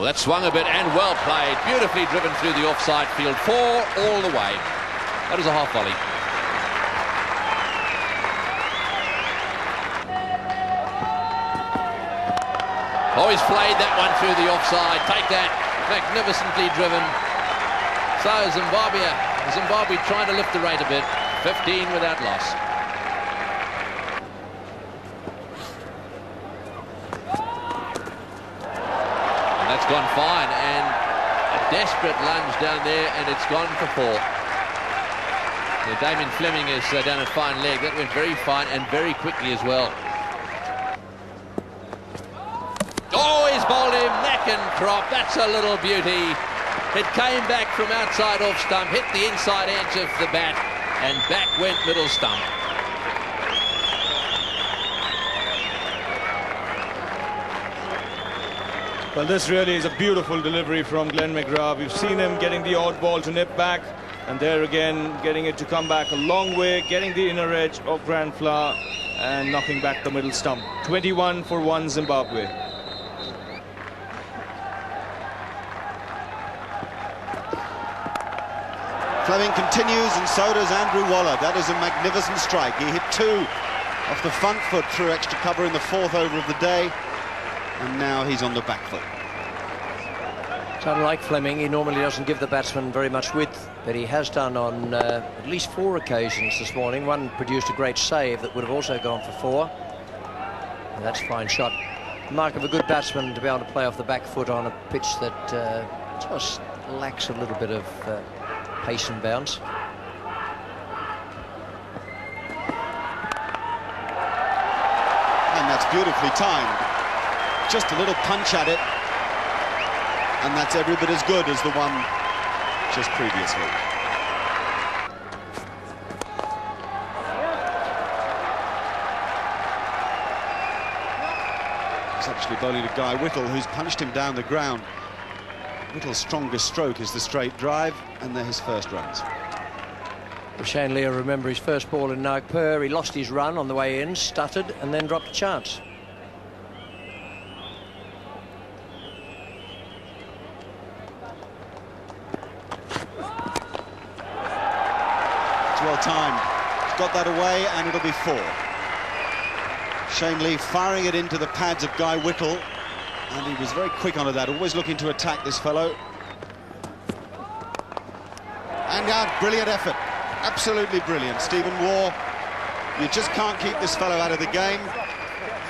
Well, that swung a bit and well played. Beautifully driven through the offside field. 4 all the way. That is a half volley. Oh, he's played that one through the offside. Take that. Magnificently driven. So Zimbabwe trying to lift the rate a bit. 15 without loss. And that's gone fine. And a desperate lunge down there, and it's gone for 4. So Damien Fleming has done a fine leg. That went very fine and very quickly as well. Oh, he's bowled him neck and crop. That's a little beauty. It came back from outside off stump, hit the inside edge of the bat, and back went middle stump. Well, this really is a beautiful delivery from Glenn McGrath. We've seen him getting the odd ball to nip back, and there again getting it to come back a long way, getting the inner edge of Grand Flower and knocking back the middle stump. 21 for 1 Zimbabwe. Fleming continues, and so does Andrew Waller. That is a magnificent strike. He hit 2 off the front foot through extra cover in the 4th over of the day, and now he's on the back foot. So unlike Fleming, he normally doesn't give the batsman very much width, but he has done on at least 4 occasions this morning. One produced a great save that would have also gone for 4. And that's a fine shot. Mark of a good batsman to be able to play off the back foot on a pitch that just lacks a little bit of pace and bounce. And that's beautifully timed. Just a little punch at it, and that's every bit as good as the one just previously. He's actually bowling to Guy Whittle, who's punched him down the ground. Whittle's strongest stroke is the straight drive, and they're his first runs. Well, Shane Lear, remember his first ball in Nagpur, he lost his run on the way in, stuttered, and then dropped a chance. It's well timed. He's got that away, and it'll be 4. Shane Lee firing it into the pads of Guy Whittle. And he was very quick onto that, always looking to attack this fellow. And brilliant effort, absolutely brilliant. Stephen Waugh, you just can't keep this fellow out of the game.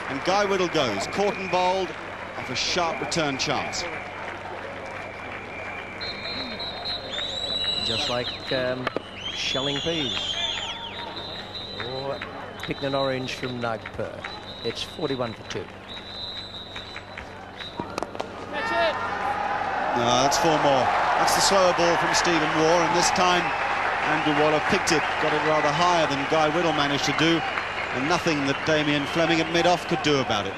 And Guy Whittle goes, caught and bowled, off a sharp return chance. Just like shelling peas or picking an orange from Nagpur. It's 41 for 2. No, that's 4 more. That's the slower ball from Stephen Waugh, and this time Andrew Waller picked it, got it rather higher than Guy Whittle managed to do, and nothing that Damien Fleming at mid-off could do about it.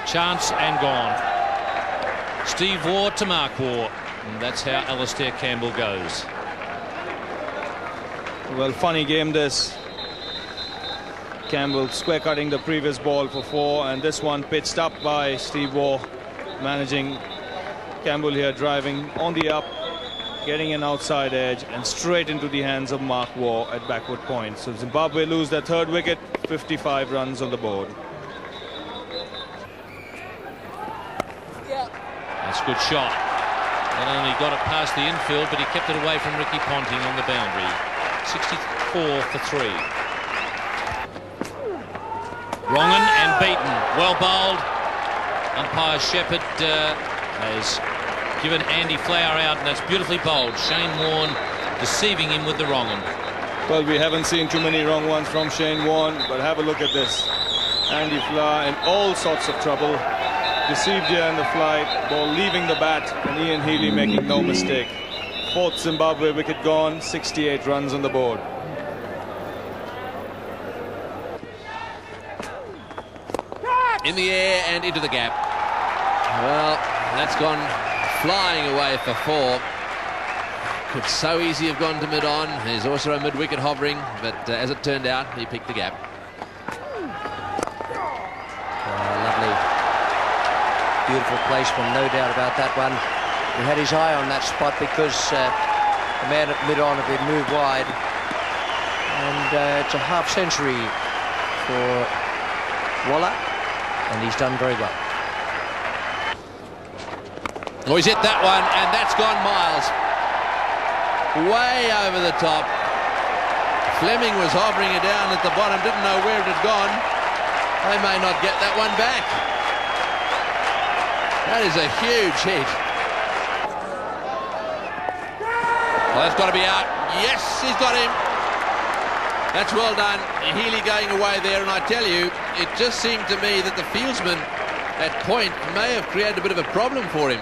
Chance and gone. Steve Waugh to Mark Waugh, and that's how Alastair Campbell goes. Well, funny game this. Campbell square cutting the previous ball for 4, and this one pitched up by Steve Waugh, managing Campbell here driving on the up, getting an outside edge and straight into the hands of Mark Waugh at backward point. So Zimbabwe lose their 3rd wicket, 55 runs on the board. That's a good shot. Not only got it past the infield, but he kept it away from Ricky Ponting on the boundary. 64 for 3. Wrongen and beaten. Well bowled. Umpire Shepherd has given Andy Flower out, and that's beautifully bowled. Shane Warne deceiving him with the Wrongen. Well, we haven't seen too many wrong ones from Shane Warne, but have a look at this. Andy Flower in all sorts of trouble. Deceived here in the flight. Ball leaving the bat, and Ian Healy making no mistake. 4th Zimbabwe wicket gone, 68 runs on the board. In the air and into the gap. Well, that's gone flying away for 4. Could so easily have gone to mid-on. There's also a mid-wicket hovering, but as it turned out, he picked the gap. beautiful placement, no doubt about that one. He had his eye on that spot because the man at mid-on had been moved wide. And it's a half century for Waller, and he's done very well. Oh, he's hit that one, and that's gone miles. Way over the top. Fleming was hovering it down at the bottom, didn't know where it had gone. They may not get that one back. That is a huge hit. Well, that's got to be out. Yes, he's got him. That's well done. Healy going away there, and I tell you, it just seemed to me that the fieldsman at point may have created a bit of a problem for him.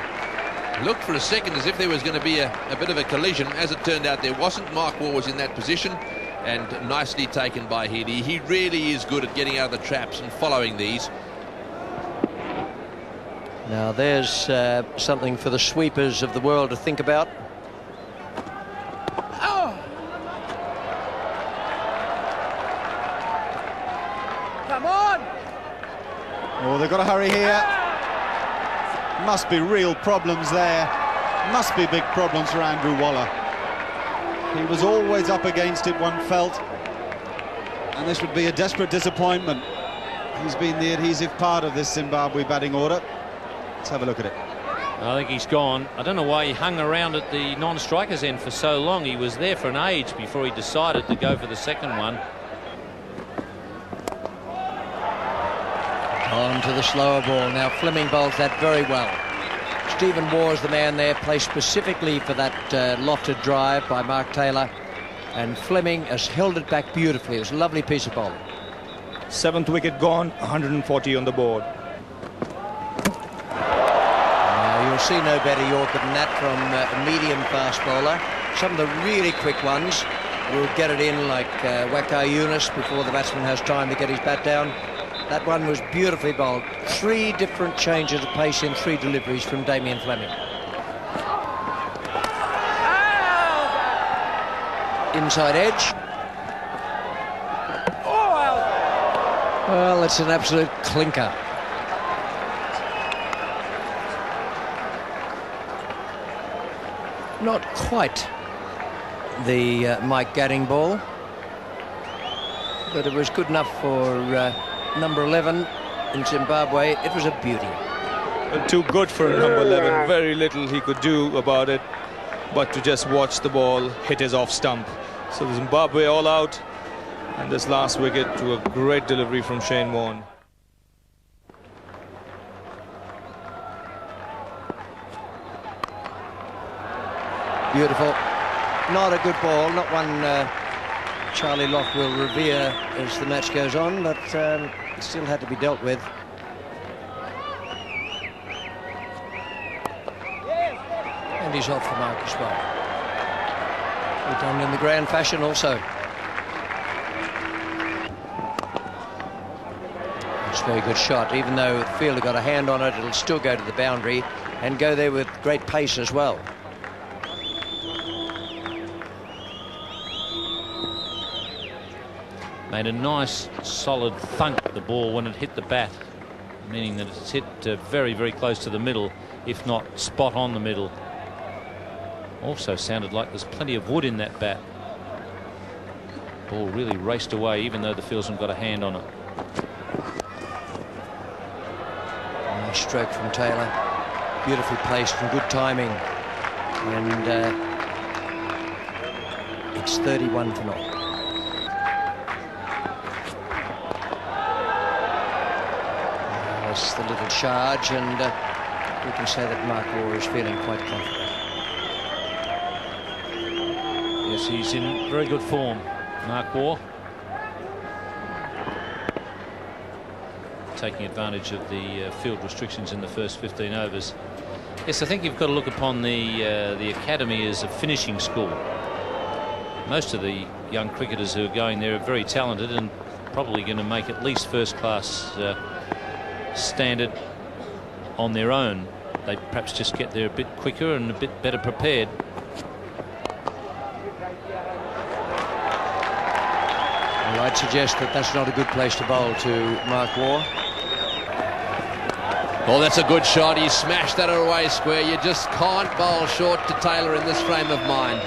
Looked for a second as if there was going to be a bit of a collision. As it turned out, there wasn't. Mark Waugh was in that position, and nicely taken by Healy. He really is good at getting out of the traps and following these. Now there's something for the sweepers of the world to think about. Come on! Oh, they've got to hurry here. Must be real problems there. Must be big problems for Andrew Waller. He was always up against it, one felt. And this would be a desperate disappointment. He's been the adhesive part of this Zimbabwe batting order. Let's have a look at it. I think he's gone. I don't know why he hung around at the non-strikers end for so long. He was there for an age before he decided to go for the second one. On to the slower ball. Now Fleming bowls that very well. Stephen Waugh's the man there, placed specifically for that lofted drive by Mark Taylor. And Fleming has held it back beautifully. It was a lovely piece of bowling. 7th wicket gone, 140 on the board. You'll see no better Yorker than that from a medium fast bowler. Some of the really quick ones will get it in, like Waqar Younis before the batsman has time to get his bat down. That one was beautifully bowled. 3 different changes of pace in 3 deliveries from Damien Fleming. Inside edge. Well, it's an absolute clinker. Not quite the Mike Gadding ball, but it was good enough for number 11 in Zimbabwe. It was a beauty. Too good for number 11. Very little he could do about it, but to just watch the ball hit his off stump. So Zimbabwe all out, and this last wicket to a great delivery from Shane Warne. Beautiful. Not a good ball, not one Charlie Lock will revere as the match goes on, but it still had to be dealt with. And he's off the mark as well. We've done in the grand fashion also. It's a very good shot. Even though the fielder got a hand on it, it'll still go to the boundary and go there with great pace as well. Made a nice solid thunk at the ball when it hit the bat, meaning that it's hit very, very close to the middle, if not spot on the middle. Also sounded like there's plenty of wood in that bat. Ball really raced away, even though the fieldsman got a hand on it. Nice stroke from Taylor. Beautifully placed and good timing. And it's 31 for naught. That's the little charge, and we can say that Mark Waugh is feeling quite confident. Yes, he's in very good form, Mark Waugh. Taking advantage of the field restrictions in the first 15 overs. Yes, I think you've got to look upon the academy as a finishing school. Most of the young cricketers who are going there are very talented and probably going to make at least first-class standard on their own. They perhaps just get there a bit quicker and a bit better prepared. Well, I'd suggest that that's not a good place to bowl to Mark Waugh. Oh, that's a good shot. He smashed that away square. You just can't bowl short to Taylor in this frame of mind.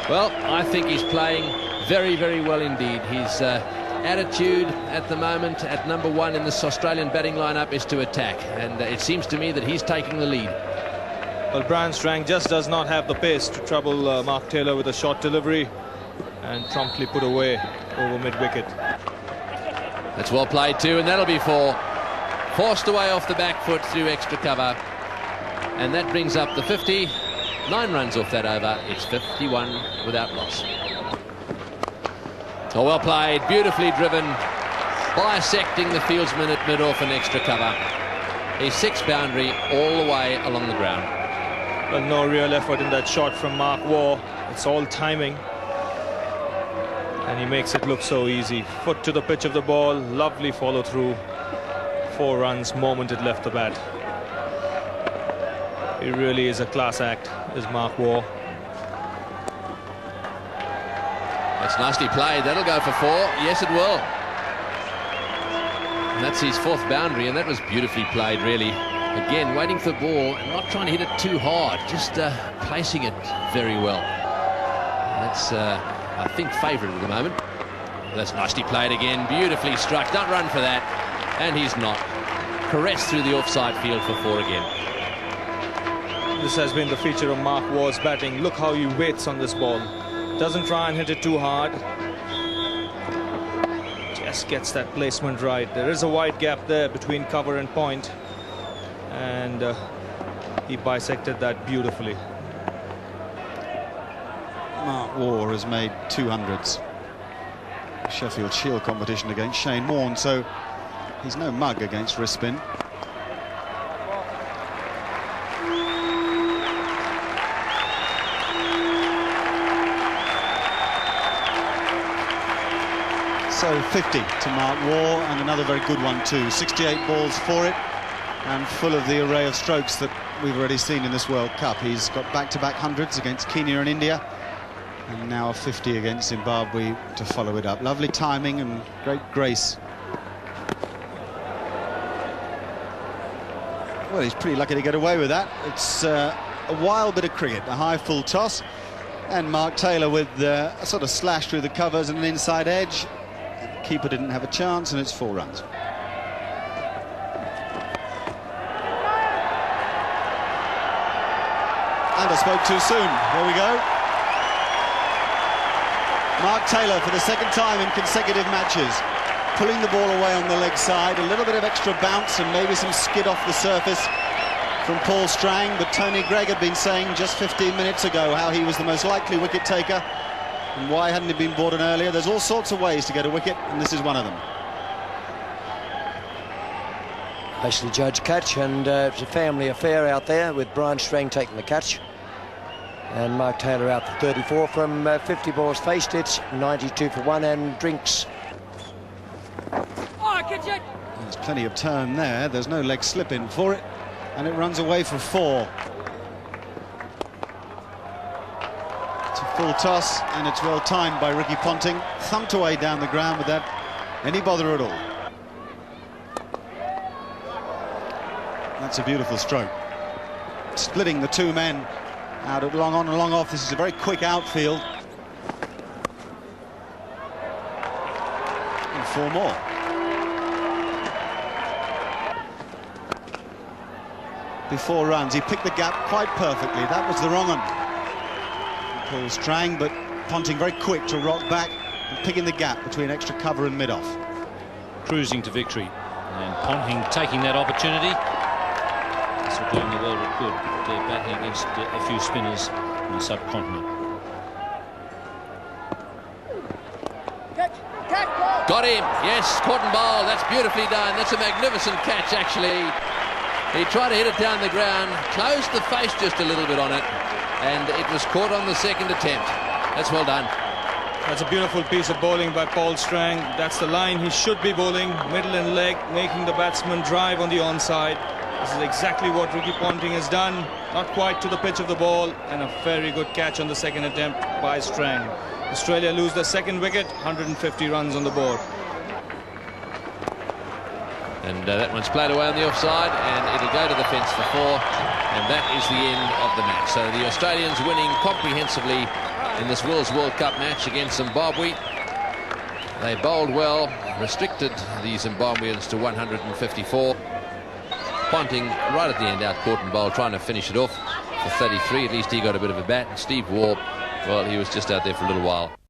Well, I think he's playing very, very well indeed. His attitude at the moment at number 1 in this Australian batting lineup is to attack, and it seems to me that he's taking the lead. Well, Brian Strang just does not have the pace to trouble Mark Taylor with a short delivery, and promptly put away over mid-wicket. That's well played too, and that'll be 4. Forced away off the back foot through extra cover, and that brings up the 50. 9 runs off that over. It's 51 without loss. Oh, well played, beautifully driven, bisecting the fieldsman at mid-off and extra cover. A 6 boundary all the way along the ground. Well, no real effort in that shot from Mark Waugh. It's all timing, and he makes it look so easy. Foot to the pitch of the ball, lovely follow through. 4 runs moment it left the bat. He really is a class act, is Mark Waugh. That's nicely played. That'll go for 4. Yes, it will. And that's his 4th boundary, and that was beautifully played, really. Again, waiting for the ball and not trying to hit it too hard, just placing it very well. That's, I think, favourite at the moment. That's nicely played again, beautifully struck. Don't run for that. And he's not. Caressed through the offside field for 4 again. This has been the feature of Mark Waugh's batting. Look how he waits on this ball. Doesn't try and hit it too hard. Just gets that placement right. There is a wide gap there between cover and point, and he bisected that beautifully. Mark Waugh has made 200s. Sheffield Shield competition against Shane Warne, so he's no mug against wrist spin. So 50 to Mark Waugh, and another very good one too. 68 balls for it, and full of the array of strokes that we've already seen in this World Cup. He's got back-to-back hundreds against Kenya and India, and now a 50 against Zimbabwe to follow it up. Lovely timing and great grace. Well, he's pretty lucky to get away with that. It's a wild bit of cricket, a high full toss, and Mark Taylor with a sort of slash through the covers and an inside edge. The keeper didn't have a chance, and it's 4 runs. And I spoke too soon. Here we go. Mark Taylor for the 2nd time in consecutive matches, pulling the ball away on the leg side. A little bit of extra bounce and maybe some skid off the surface from Paul Strang, but Tony Greig had been saying just 15 minutes ago how he was the most likely wicket taker, and why hadn't he been brought in earlier? There's all sorts of ways to get a wicket, and this is one of them. Nicely judged catch, and it's a family affair out there with Brian Strang taking the catch. And Mark Taylor out for 34 from 50 balls faced. It's 92 for 1, and drinks. There's plenty of turn there. There's no leg slip in for it, and it runs away for 4. It's a full toss, and it's well timed by Ricky Ponting. Thumped away down the ground without any bother at all. That's a beautiful stroke. Splitting the 2 men out at long on and long off. This is a very quick outfield. And 4 more. Before runs, he picked the gap quite perfectly. That was the wrong one. Paul Strang, but Ponting very quick to rock back and picking the gap between extra cover and mid-off. Cruising to victory, and Ponting taking that opportunity. So doing the world of good, batting against a few spinners in the subcontinent. Got him, yes, caught and bowled. That's beautifully done. That's a magnificent catch, actually. He tried to hit it down the ground, closed the face just a little bit on it, and it was caught on the 2nd attempt. That's well done. That's a beautiful piece of bowling by Paul Strang. That's the line he should be bowling, middle and leg, making the batsman drive on the onside. This is exactly what Ricky Ponting has done. Not quite to the pitch of the ball, and a very good catch on the 2nd attempt by Strang. Australia lose their 2nd wicket, 150 runs on the board. And that one's played away on the offside, and it'll go to the fence for 4, and that is the end of the match. So the Australians winning comprehensively in this World Cup match against Zimbabwe. They bowled well, restricted the Zimbabweans to 154. Ponting right at the end out-caught and bowled, trying to finish it off for 33. At least he got a bit of a bat. And Steve Waugh, well, he was just out there for a little while.